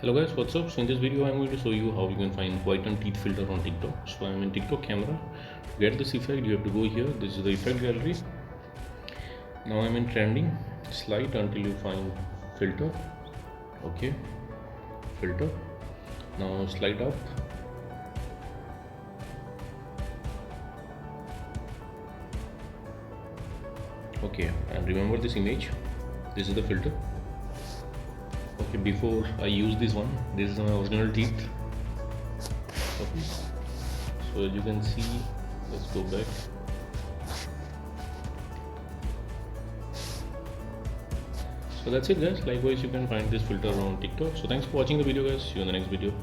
Hello guys, what's up? So in this video I'm going to show you how you can find whiten teeth filter on TikTok. So I'm in TikTok camera. To get this effect you have to go here. This is the effect gallery. Now I'm in trending. Slide until you find filter. Okay, filter. Now slide up. Okay, and remember this image. This is the filter. Okay, before I use this one, this is my original teeth. Okay, so as you can see, let's go back. So that's it guys. Likewise you can find this filter on TikTok. So thanks for watching the video guys. See you in the next video.